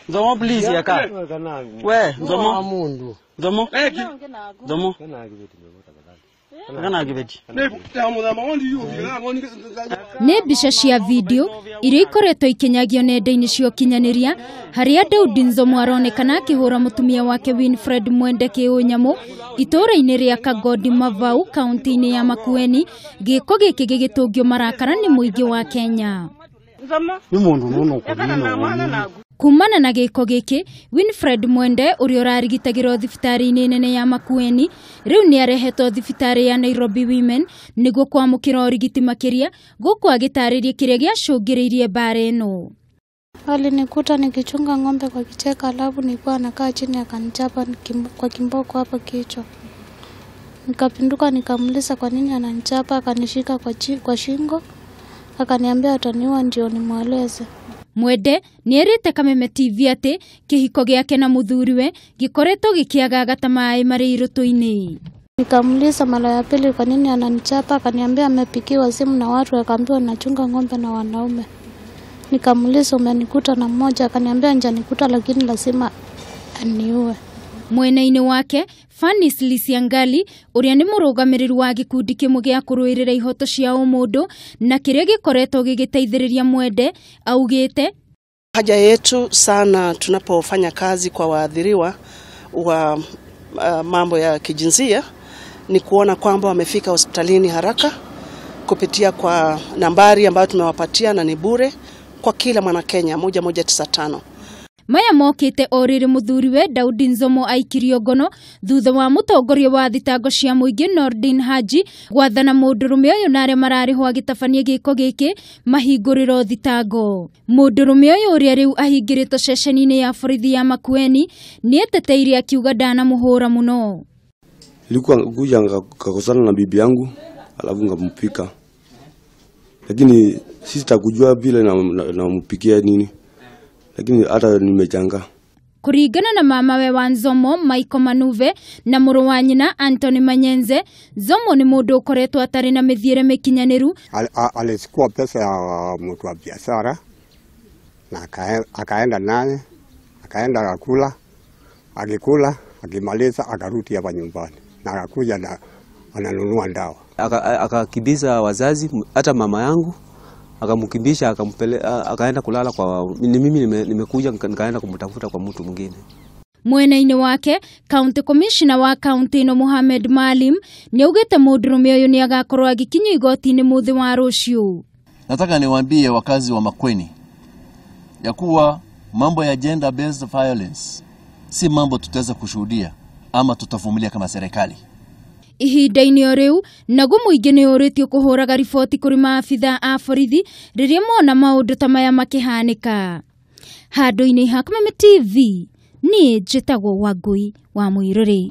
Nzomo please yaka. We, nzomo mundu. Nzomo. Nzomo. Nĩ mbica cia video iria ikoretwo ikinyagio nenda-inĩ cia ũkinyanĩria harĩa Daudi Nzomo aronekana akĩhũra mũtumia wake Winfred Mwende kĩũnyamũ itũũra-inĩ rĩa Kagodi Mavau kaunti-inĩ ya Makueni. Gĩko gĩkĩ gĩgĩtũngio marakara nĩ mũingĩ wa Kenya. Kumana na gĩko gĩkĩ, Winfred Mwende ũrĩa ũrarigitagĩrwo thibitarĩ-inĩ nene ya Makueni rĩu nĩ arehetwo thibitarĩ ya Nairobi Women nĩguo kwamũkĩra ũrigiti makĩria, gũkũ agĩtarĩria kĩrĩa gĩacũngĩrĩirie mbara ĩno. Walinikuta nikichunga ng'ombe kwa kicheka, alafu nilikuwa nakaa chini akanichapa kwa kimboko hapo kichwa. Nikapinduka nikamuuliza kwa nini ananichapa, akanishika kwa shingo, akaniambia ataniua ndio nimweleze. Mwende nĩerĩte Kameme TV atĩ kĩhiko gĩake na mũthuriwe gĩkoretwo gĩkĩagagata maĩ marĩ irũtũ-inĩ. Nikamuuliza mara ya pili kwa nini ananichapa, akaniambia amepigiwa simu na watu akaambiwa nachunga ng'ombe na wanaume. Nikamuuliza umenikuta na mmoja, akaniambia njanikuta lakini lazima aniue. Mwena-inĩ wake Fanis Lisiangali ũrĩa nĩ mũrũgamĩrĩri wa gĩkundi kĩmwe gĩa kũrũĩrĩra ihoto cia ũmũndũ na kĩrĩa gĩkoretwo gĩgĩteithĩrĩria Mwende augĩte, haja yetu sana tunapofanya kazi kwa waathiriwa wa mambo ya kijinsia ni kuona kwamba wamefika hospitalini haraka kupitia kwa nambari ambayo tumewapatia na ni bure kwa kila mwana Kenya 1195. Maya mokĩte o rĩrĩ mũthuriwe Daudi Nzomo aikirio ngono thutha wa mũtongoria wa thitango cia mũingĩ Nordin Haji gwathana mũndũrũme ũyũ na arĩa mararĩho agĩtabania gĩko gĩkĩ mahingũrĩrwo thitango. Mũndũrũme ũyũ ũrĩa rĩu ahingĩrĩtwo ceceni-inĩ ya borithi ya Makueni nĩ eteteire akiuga ndanamũhũra mũno. Nilikuwa kuja nikakosana na bibi yangu alafu ngampika, lakini sitakujua vile nampikia nini, lakini hata nimechanga. Kuringana na mamawe wa Nzomo Michael Manuve na mũrũ wa nyina Anthony Manyenze, Nzomo ni mũndũ ũkoretwo atarĩ na mĩthiĩre mĩkinyanĩru. Alichukua pesa ya mtu wa biashara na akaenda naye, akaenda akikula, akimaliza akarudi hapa nyumbani na akakuja na ananunua ndawa. Akakibiza wazazi, hata mama yangu akamkimbisha, akaenda kulala kwa mimi nimekuja nikaenda kumtafuta kwa mtu mwingine. Mwena-inĩ wake County Commissioner wa County ĩno Mohamed Maalim nĩ augĩte mũndũrũme ũyũ nĩ agakorwo agĩkinyio igoti-inĩ mũthĩ wa rũciũ. Nataka niwaambie wakazi wa Makueni ya kuwa mambo ya gender based violence si mambo tutaweza kushuhudia ama tutavumilia kama serikali. Ihinda-inĩ o rĩu naguo mũingĩ nĩ ũrĩtio kũhũraga riboti kũrĩ maabitha a borithi rĩrĩa mona maũndũ ta maya makĩhanĩka. Handũ-inĩ ha Kameme TV niĩ njĩtagwo Wangui wa Mũirũrĩ.